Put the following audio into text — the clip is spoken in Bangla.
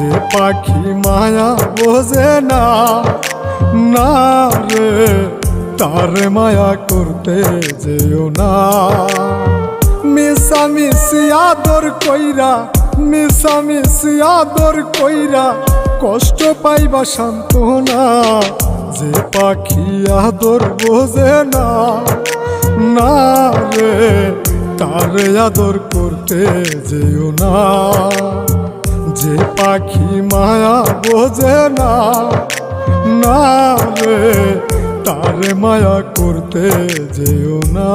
যে পাখি মায়া বোঝে না, না রে তারে মায়া করতে যেও না। মিশামিশি আদর কইরা, মিশামিশি আদর কইরা কষ্ট পাইবা সান্ত্বনা। যে পাখি আদর বোঝে না, না রে তারে আদর করতে যেও না। যে পাখি মায়া বোঝে না, না রে তারে মায়া করতে যেও না।